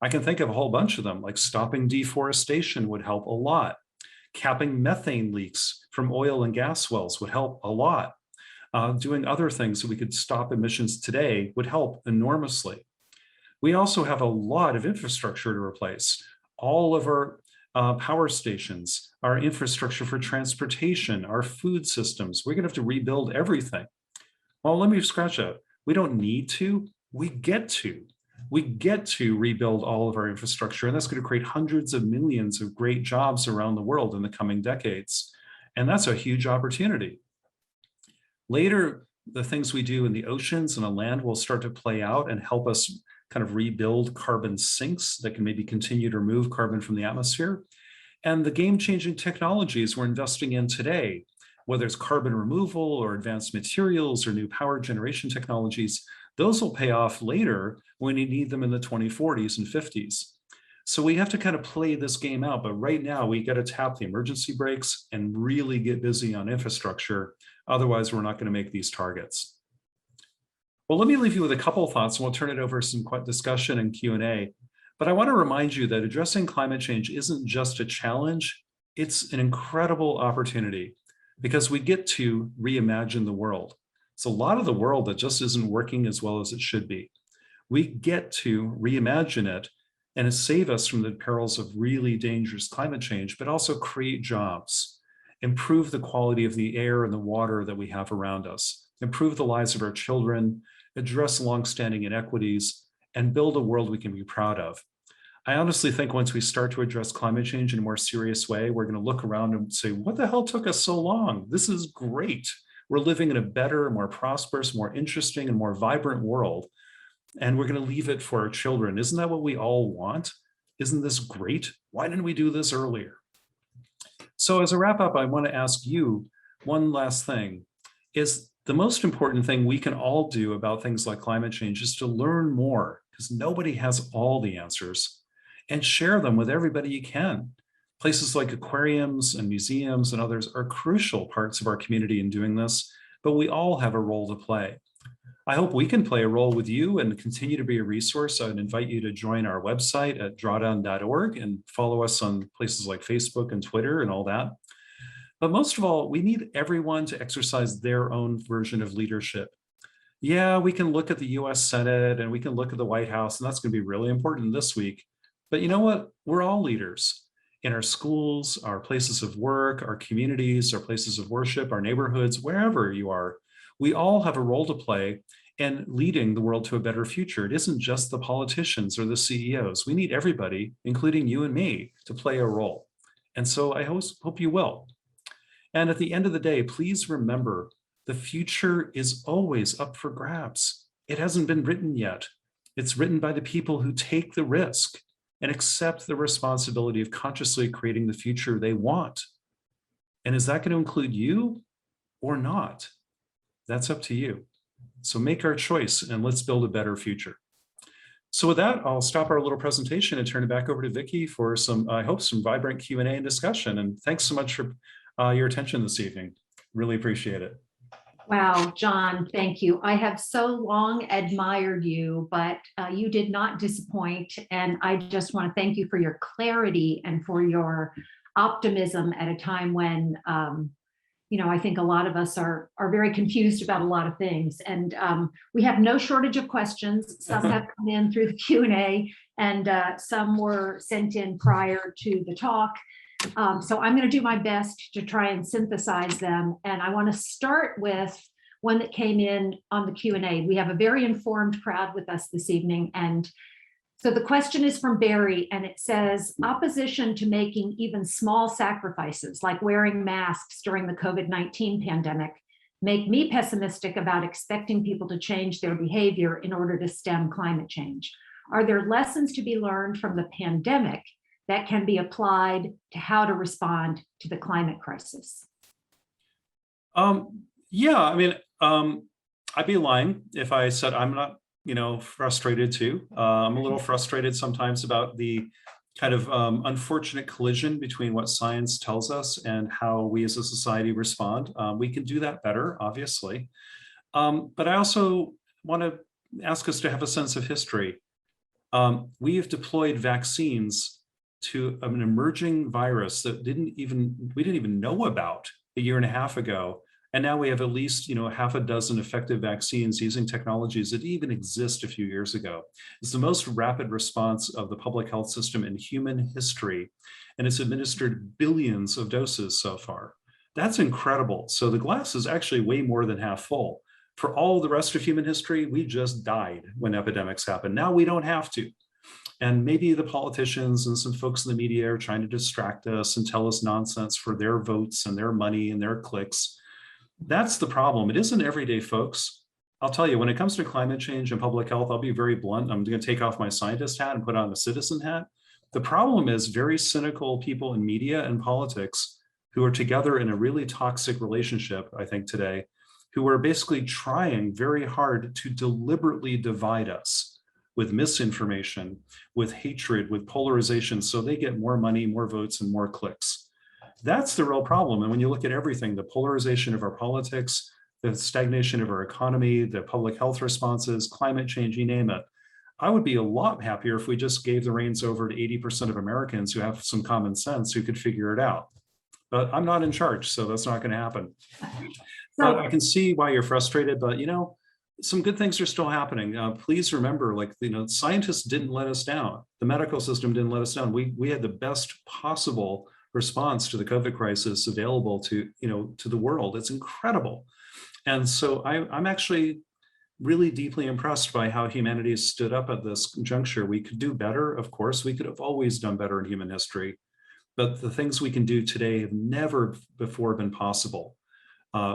I can think of a whole bunch of them, like stopping deforestation would help a lot. Capping methane leaks from oil and gas wells would help a lot. Doing other things so we could stop emissions today would help enormously. We also have a lot of infrastructure to replace. All of our power stations, our infrastructure for transportation, our food systems. We're going to have to rebuild everything. Well, let me scratch that. We don't need to, we get to. We get to rebuild all of our infrastructure, and that's going to create hundreds of millions of great jobs around the world in the coming decades. And that's a huge opportunity. Later, the things we do in the oceans and on land will start to play out and help us kind of rebuild carbon sinks that can maybe continue to remove carbon from the atmosphere. And the game-changing technologies we're investing in today, whether it's carbon removal or advanced materials or new power generation technologies, those will pay off later when you need them in the 2040s and 50s. So we have to kind of play this game out, but right now we got to tap the emergency brakes and really get busy on infrastructure. Otherwise, we're not going to make these targets. Well, let me leave you with a couple of thoughts and we'll turn it over to some discussion and Q&A. But I want to remind you that addressing climate change isn't just a challenge, it's an incredible opportunity because we get to reimagine the world. It's a lot of the world that just isn't working as well as it should be. We get to reimagine it and save us from the perils of really dangerous climate change, but also create jobs, improve the quality of the air and the water that we have around us, improve the lives of our children, address longstanding inequities, and build a world we can be proud of. I honestly think once we start to address climate change in a more serious way, we're going to look around and say, what the hell took us so long? This is great. We're living in a better, more prosperous, more interesting, and more vibrant world. And we're going to leave it for our children. Isn't that what we all want? Isn't this great? Why didn't we do this earlier? So as a wrap up, I want to ask you one last thing. Is the most important thing we can all do about things like climate change is to learn more, because nobody has all the answers, and share them with everybody you can. Places like aquariums and museums and others are crucial parts of our community in doing this, but we all have a role to play. I hope we can play a role with you and continue to be a resource. I'd invite you to join our website at drawdown.org and follow us on places like Facebook and Twitter and all that. But most of all, we need everyone to exercise their own version of leadership. Yeah, we can look at the US Senate and we can look at the White House, and that's going to be really important this week. But you know what? We're all leaders in our schools, our places of work, our communities, our places of worship, our neighborhoods, wherever you are. We all have a role to play in leading the world to a better future. It isn't just the politicians or the CEOs. We need everybody, including you and me, to play a role. And so I hope you will. And at the end of the day, please remember, the future is always up for grabs. It hasn't been written yet. It's written by the people who take the risk and accept the responsibility of consciously creating the future they want. And is that going to include you or not? That's up to you. So make our choice and let's build a better future. So with that, I'll stop our little presentation and turn it back over to Vicki for some, I hope, some vibrant Q&A and discussion. And thanks so much for your attention this evening. Really appreciate it. Wow, John, thank you. I have so long admired you, but you did not disappoint. And I just want to thank you for your clarity and for your optimism at a time when, I think a lot of us are very confused about a lot of things. And we have no shortage of questions. Some have come in through the Q&A and some were sent in prior to the talk. So I'm going to do my best to try and synthesize them. And I want to start with one that came in on the Q&A. We have a very informed crowd with us this evening. And so the question is from Barry, and it says, opposition to making even small sacrifices like wearing masks during the COVID-19 pandemic make me pessimistic about expecting people to change their behavior in order to stem climate change. Are there lessons to be learned from the pandemic that can be applied to how to respond to the climate crisis? Yeah, I mean, I'd be lying if I said I'm not, frustrated too. I'm a little frustrated sometimes about the kind of unfortunate collision between what science tells us and how we as a society respond. We can do that better, obviously. But I also want to ask us to have a sense of history. We have deployed vaccines to an emerging virus that we didn't even know about a year and a half ago. And now we have at least, half a dozen effective vaccines using technologies that didn't even exist a few years ago. It's the most rapid response of the public health system in human history. And it's administered billions of doses so far. That's incredible. So the glass is actually way more than half full. For all the rest of human history, we just died when epidemics happen. Now we don't have to. And maybe the politicians and some folks in the media are trying to distract us and tell us nonsense for their votes and their money and their clicks. That's the problem. It isn't everyday folks. I'll tell you, when it comes to climate change and public health, I'll be very blunt. I'm going to take off my scientist hat and put on the citizen hat. The problem is very cynical people in media and politics who are together in a really toxic relationship, I think today, who are basically trying very hard to deliberately divide us with misinformation, with hatred, with polarization, so they get more money, more votes, and more clicks. That's the real problem. And when you look at everything, the polarization of our politics, the stagnation of our economy, the public health responses, climate change, you name it, I would be a lot happier if we just gave the reins over to 80% of Americans who have some common sense who could figure it out. But I'm not in charge, so that's not going to happen. But I can see why you're frustrated, but some good things are still happening. Please remember, scientists didn't let us down. The medical system didn't let us down. We had the best possible response to the COVID crisis available to the world. It's incredible. And so I'm actually really deeply impressed by how humanity has stood up at this juncture. We could do better, of course. We could have always done better in human history. But the things we can do today have never before been possible.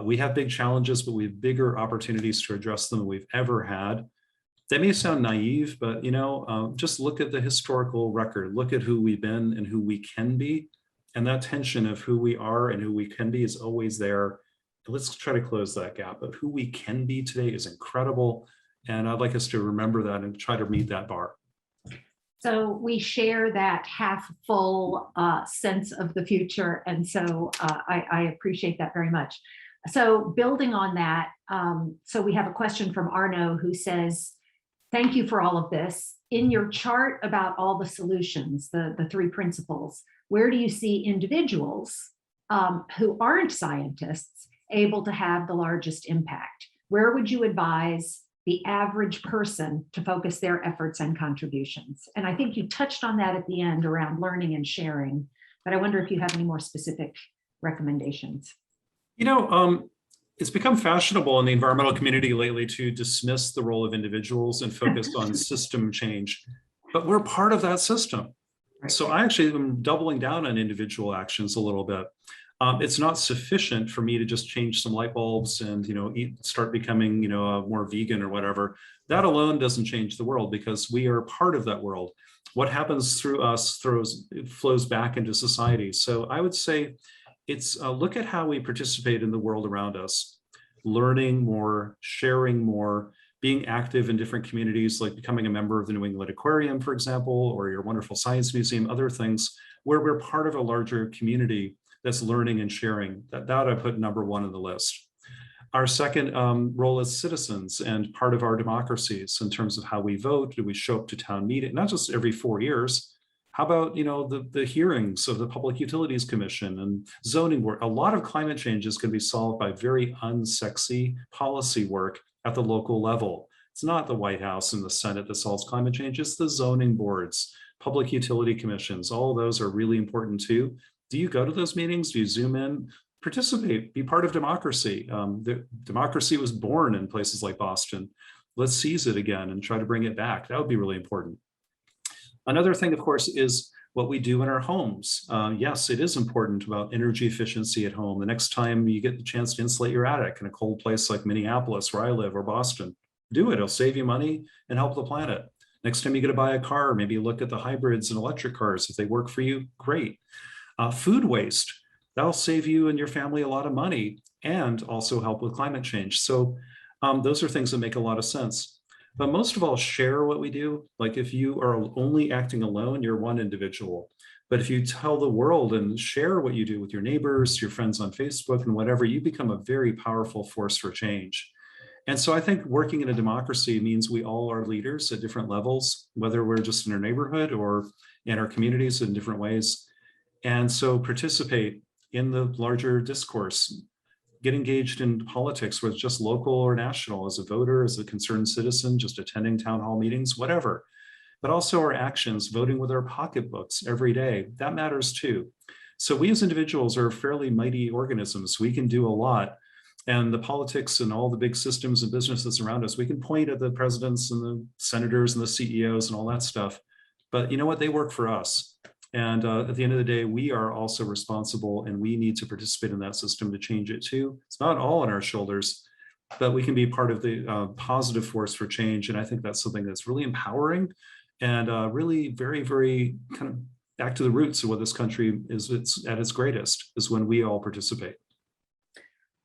We have big challenges, but we have bigger opportunities to address them than we've ever had. That may sound naive, but just look at the historical record. Look at who we've been and who we can be. And that tension of who we are and who we can be is always there. Let's try to close that gap. But who we can be today is incredible. And I'd like us to remember that and try to meet that bar. So we share that half full sense of the future. And so I appreciate that very much. So building on that, so we have a question from Arno who says, thank you for all of this. In your chart about all the solutions, the three principles, where do you see individuals who aren't scientists able to have the largest impact? Where would you advise the average person to focus their efforts and contributions? And I think you touched on that at the end around learning and sharing, but I wonder if you have any more specific recommendations. It's become fashionable in the environmental community lately to dismiss the role of individuals and focus on system change, but we're part of that system. Right. So I actually am doubling down on individual actions a little bit. It's not sufficient for me to just change some light bulbs and start becoming more vegan or whatever. That alone doesn't change the world because we are part of that world. What happens through us flows back into society. So I would say it's look at how we participate in the world around us, learning more, sharing more, being active in different communities, like becoming a member of the New England Aquarium, for example, or your wonderful science museum, other things where we're part of a larger community that's learning and sharing. That I put number one on the list. Our second role as citizens and part of our democracies in terms of how we vote. Do we show up to town meeting, not just every 4 years? How about the hearings of the Public Utilities Commission and zoning board? A lot of climate changes can be solved by very unsexy policy work at the local level. It's not the White House and the Senate that solves climate change, it's the zoning boards, public utility commissions. All of those are really important too. Do you go to those meetings? Do you zoom in? Participate, be part of democracy. The democracy was born in places like Boston. Let's seize it again and try to bring it back. That would be really important. Another thing, of course, is what we do in our homes. Yes, it is important about energy efficiency at home. The next time you get the chance to insulate your attic in a cold place like Minneapolis, where I live, or Boston, do it. It'll save you money and help the planet. Next time you get to buy a car, maybe look at the hybrids and electric cars. If they work for you, great. Food waste, that'll save you and your family a lot of money and also help with climate change. So those are things that make a lot of sense. But most of all, share what we do. Like if you are only acting alone, you're one individual. But if you tell the world and share what you do with your neighbors, your friends on Facebook and whatever, you become a very powerful force for change. And so I think working in a democracy means we all are leaders at different levels, whether we're just in our neighborhood or in our communities in different ways. And so participate in the larger discourse, get engaged in politics, whether it's just local or national, as a voter, as a concerned citizen, just attending town hall meetings, whatever. But also our actions, voting with our pocketbooks every day, that matters too. So we as individuals are fairly mighty organisms. We can do a lot. And the politics and all the big systems and businesses around us, we can point at the presidents and the senators and the CEOs and all that stuff. But you know what? They work for us. And at the end of the day, we are also responsible and we need to participate in that system to change it too. It's not all on our shoulders, but we can be part of the positive force for change. And I think that's something that's really empowering and really very, very kind of back to the roots of what this country is at its greatest, is when we all participate.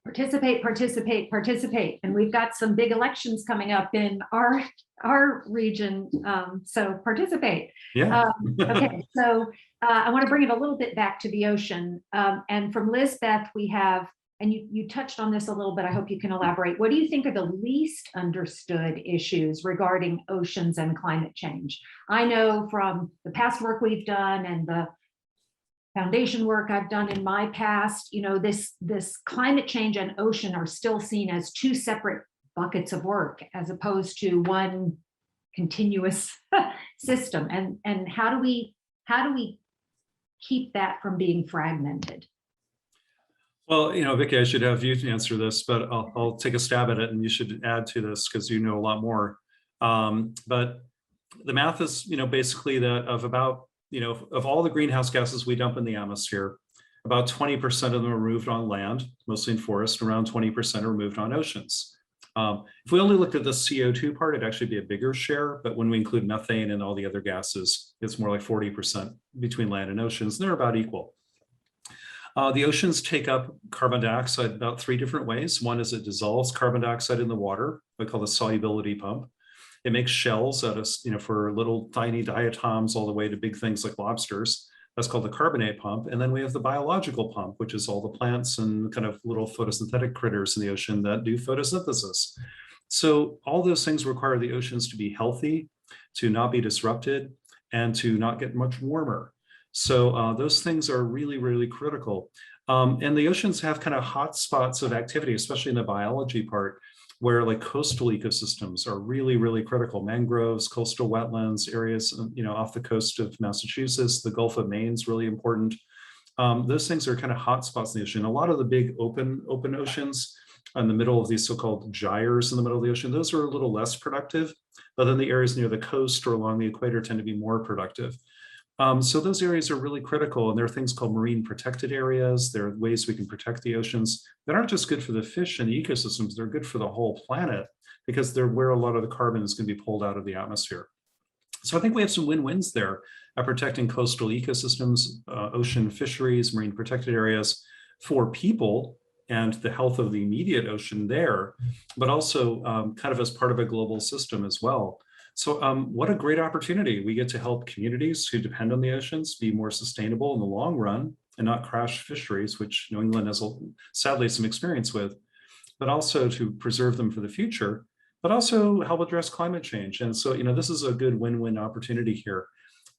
Participate, participate, participate. And we've got some big elections coming up in our region. So participate. Yeah. Okay, so I want to bring it a little bit back to the ocean. And from Lisbeth, we have, and you touched on this a little bit, I hope you can elaborate. What do you think are the least understood issues regarding oceans and climate change? I know from the past work we've done and the foundation work I've done in my past, this climate change and ocean are still seen as two separate buckets of work as opposed to one continuous system. And how do we keep that from being fragmented? Well, Vicki, I should have you to answer this, but I'll take a stab at it and you should add to this because you know a lot more. But the math is, basically that of about, of all the greenhouse gases we dump in the atmosphere, about 20% of them are removed on land, mostly in forest, around 20% are removed on oceans. If we only looked at the CO2 part, it'd actually be a bigger share, but when we include methane and all the other gases, it's more like 40% between land and oceans, and they're about equal. The oceans take up carbon dioxide about 3 different ways. One is it dissolves carbon dioxide in the water, we call the solubility pump. It makes shells out of, for little tiny diatoms all the way to big things like lobsters. That's called the carbonate pump. And then we have the biological pump, which is all the plants and kind of little photosynthetic critters in the ocean that do photosynthesis. So all those things require the oceans to be healthy, to not be disrupted, and to not get much warmer. So those things are really, really critical. And the oceans have kind of hot spots of activity, especially in the biology part, where like coastal ecosystems are really, really critical. Mangroves, coastal wetlands, areas, off the coast of Massachusetts, the Gulf of Maine is really important. Those things are kind of hot spots in the ocean. A lot of the big open oceans in the middle of these so-called gyres in the middle of the ocean, those are a little less productive, but then the areas near the coast or along the equator tend to be more productive. So those areas are really critical, and there are things called marine protected areas. There are ways we can protect the oceans that aren't just good for the fish and the ecosystems, they're good for the whole planet because they're where a lot of the carbon is going to be pulled out of the atmosphere. So I think we have some win-wins there at protecting coastal ecosystems, ocean fisheries, marine protected areas for people and the health of the immediate ocean there, but also kind of as part of a global system as well. So what a great opportunity. We get to help communities who depend on the oceans be more sustainable in the long run and not crash fisheries, which New England has sadly some experience with, but also to preserve them for the future, but also help address climate change. And so, this is a good win-win opportunity here.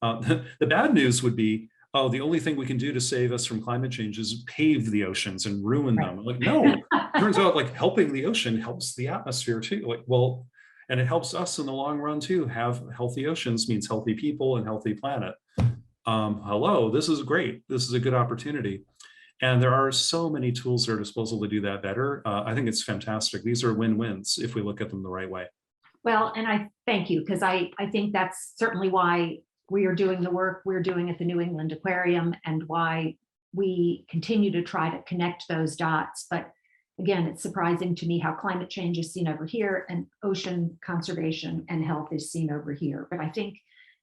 The bad news would be, oh, the only thing we can do to save us from climate change is pave the oceans and ruin them. Like, no, turns out like helping the ocean helps the atmosphere too. Like, well, and it helps us in the long run too. Have healthy oceans means healthy people and healthy planet. Hello, this is great. This is a good opportunity. And there are so many tools at our disposal to do that better. I think it's fantastic. These are win-wins if we look at them the right way. Well, and I thank you, because I think that's certainly why we are doing the work we're doing at the New England Aquarium and why we continue to try to connect those dots. But again, it's surprising to me how climate change is seen over here and ocean conservation and health is seen over here. But I think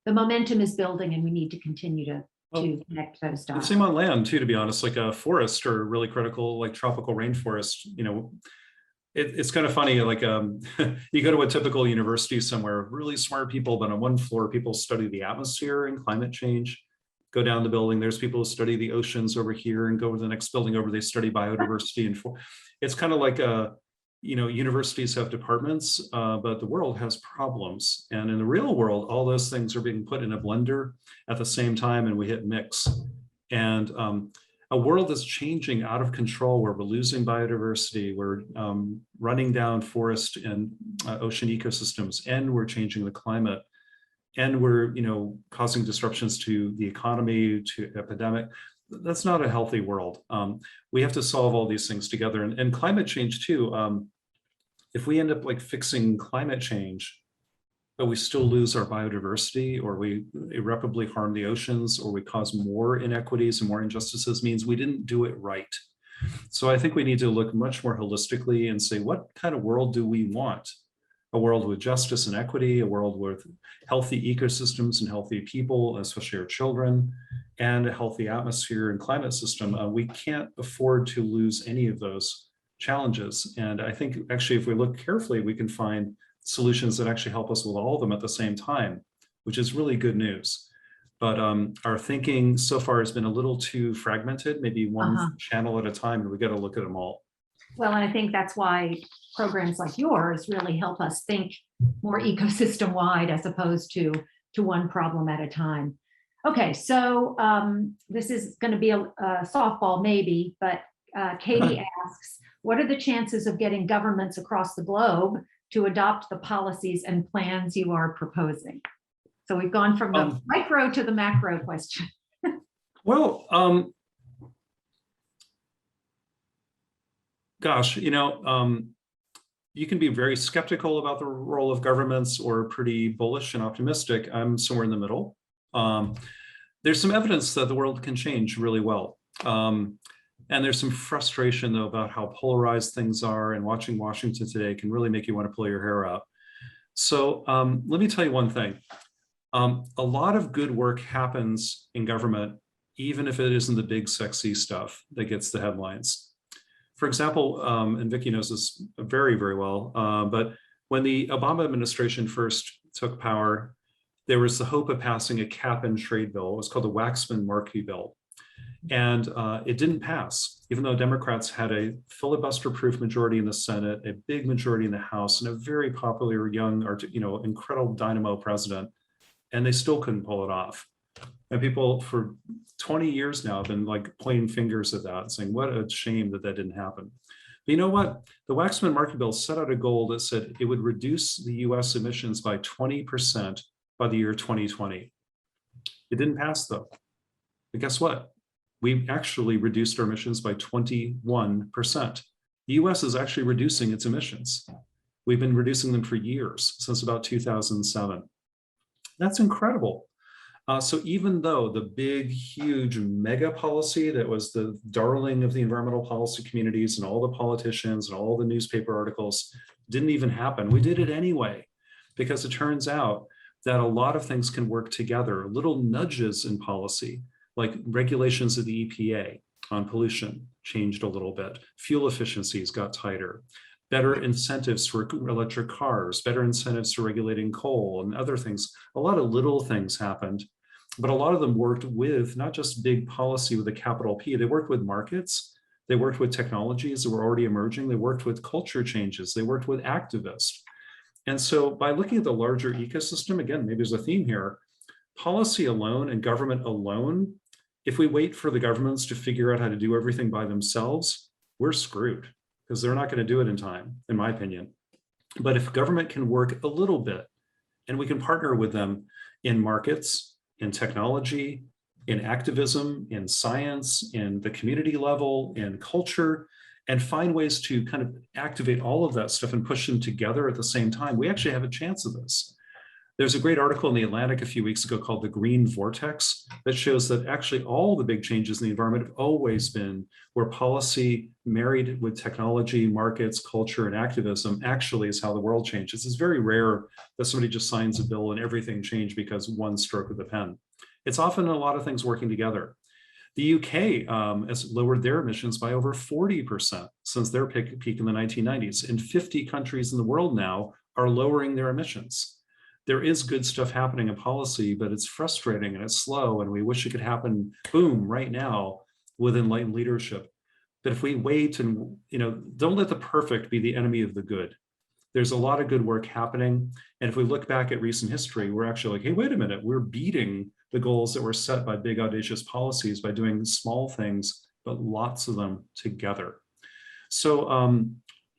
the momentum is building and we need to continue to connect those dots. Same on land too, to be honest, like a forest or really critical, like tropical rainforest, it's kind of funny, like you go to a typical university somewhere, really smart people, but on one floor, people study the atmosphere and climate change. Go down the building, there's people who study the oceans over here, and go to the next building over, they study biodiversity. And it's kind of like universities have departments, but the world has problems. And in the real world, all those things are being put in a blender at the same time, and we hit mix. And a world that's changing out of control, where we're losing biodiversity, we're running down forest and ocean ecosystems, and we're changing the climate, and we're causing disruptions to the economy, to epidemic. That's not a healthy world. We have to solve all these things together, and climate change too. If we end up like fixing climate change, but we still lose our biodiversity, or we irreparably harm the oceans, or we cause more inequities and more injustices, means we didn't do it right. So I think we need to look much more holistically and say, what kind of world do we want? A world with justice and equity, a world with healthy ecosystems and healthy people, especially our children, and a healthy atmosphere and climate system. We can't afford to lose any of those challenges. And I think actually, if we look carefully, we can find solutions that actually help us with all of them at the same time, which is really good news. But our thinking so far has been a little too fragmented, maybe one channel at a time, and we got to look at them all. Well, and I think that's why programs like yours really help us think more ecosystem wide as opposed to one problem at a time. Okay, so this is going to be a softball maybe, but Katie asks, what are the chances of getting governments across the globe to adopt the policies and plans you are proposing? So we've gone from the micro to the macro question. Well, gosh, you can be very skeptical about the role of governments or pretty bullish and optimistic. I'm somewhere in the middle. There's some evidence that the world can change really well. And there's some frustration, though, about how polarized things are, and watching Washington today can really make you want to pull your hair out. So let me tell you one thing. A lot of good work happens in government, even if it isn't the big, sexy stuff that gets the headlines. For example, and Vicki knows this very, very well, but When the Obama administration first took power, there was the hope of passing a cap and trade bill. It was called the Waxman-Markey bill. And it didn't pass, even though Democrats had a filibuster-proof majority in the Senate, a big majority in the House, and a very popular young, incredible dynamo president, and they still couldn't pull it off. And people for 20 years now have been like pointing fingers at that and saying, what a shame that that didn't happen. But you know what? The Waxman-Markey bill set out a goal that said it would reduce the US emissions by 20% by the year 2020. It didn't pass though. But guess what? We actually reduced our emissions by 21%. The US is actually reducing its emissions. We've been reducing them for years, since about 2007. That's incredible. So even though the big, huge mega policy that was the darling of the environmental policy communities and all the politicians and all the newspaper articles didn't even happen, we did it anyway, because it turns out that a lot of things can work together. Little nudges in policy, like regulations of the EPA on pollution changed a little bit. Fuel efficiencies got tighter. Better incentives for electric cars, better incentives for regulating coal and other things. A lot of little things happened, but a lot of them worked with not just big policy with a capital P, they worked with markets, they worked with technologies that were already emerging, they worked with culture changes, they worked with activists. And so by looking at the larger ecosystem, again, maybe there's a theme here, policy alone and government alone, if we wait for the governments to figure out how to do everything by themselves, we're screwed, because they're not going to do it in time, in my opinion. But if government can work a little bit, and we can partner with them in markets, in technology, in activism, in science, in the community level, in culture, and find ways to kind of activate all of that stuff and push them together at the same time, we actually have a chance of this. There's a great article in The Atlantic a few weeks ago called The Green Vortex that shows that actually all the big changes in the environment have always been where policy married with technology, markets, culture, and activism actually is how the world changes. It's very rare that somebody just signs a bill and everything changed because one stroke of the pen. It's often a lot of things working together. The UK has lowered their emissions by over 40% since their peak in the 1990s. And 50 countries in the world now are lowering their emissions. There is good stuff happening in policy, but it's frustrating and it's slow, and we wish it could happen, boom, right now with enlightened leadership. But if we wait and, don't let the perfect be the enemy of the good. There's a lot of good work happening. And if we look back at recent history, we're actually like, hey, wait a minute, we're beating the goals that were set by big audacious policies by doing small things, but lots of them together. So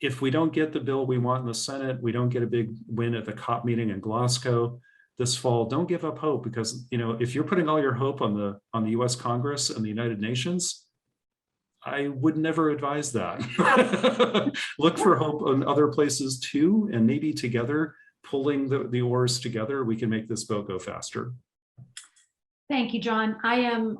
if we don't get the bill we want in the Senate, we don't get a big win at the COP meeting in Glasgow this fall, don't give up hope, because if you're putting all your hope on the US Congress and the United Nations, I would never advise that. Look for hope in other places too, and maybe together, pulling the oars together, we can make this boat go faster. Thank you, John. I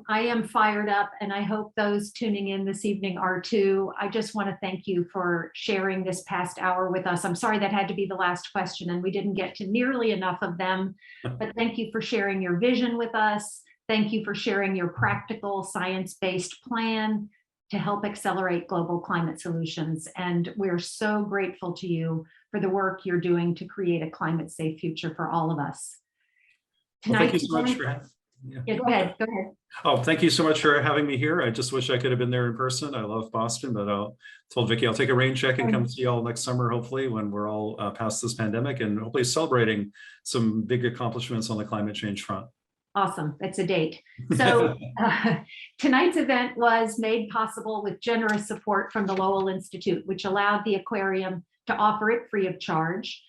am fired up, and I hope those tuning in this evening are too. I just want to thank you for sharing this past hour with us. I'm sorry that had to be the last question, and we didn't get to nearly enough of them, but thank you for sharing your vision with us. Thank you for sharing your practical science-based plan to help accelerate global climate solutions. And we're so grateful to you for the work you're doing to create a climate-safe future for all of us. Well, thank you so much for having me. Yeah, go ahead. Oh, thank you so much for having me here. I just wish I could have been there in person. I love Boston, but I told Vicki I'll take a rain check and come see you all next summer, hopefully, when we're all past this pandemic and hopefully celebrating some big accomplishments on the climate change front. Awesome. That's a date. So tonight's event was made possible with generous support from the Lowell Institute, which allowed the aquarium to offer it free of charge.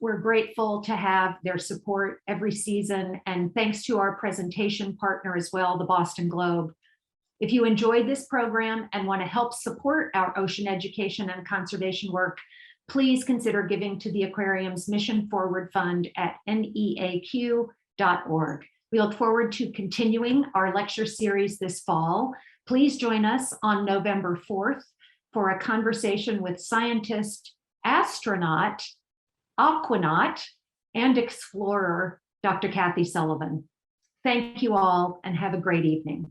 We're grateful to have their support every season, and thanks to our presentation partner as well, the Boston Globe. If you enjoyed this program and want to help support our ocean education and conservation work, please consider giving to the aquarium's Mission Forward Fund at neaq.org. We look forward to continuing our lecture series this fall. Please join us on November 4th for a conversation with scientist, astronaut, aquanaut, and explorer, Dr. Kathy Sullivan. Thank you all and have a great evening.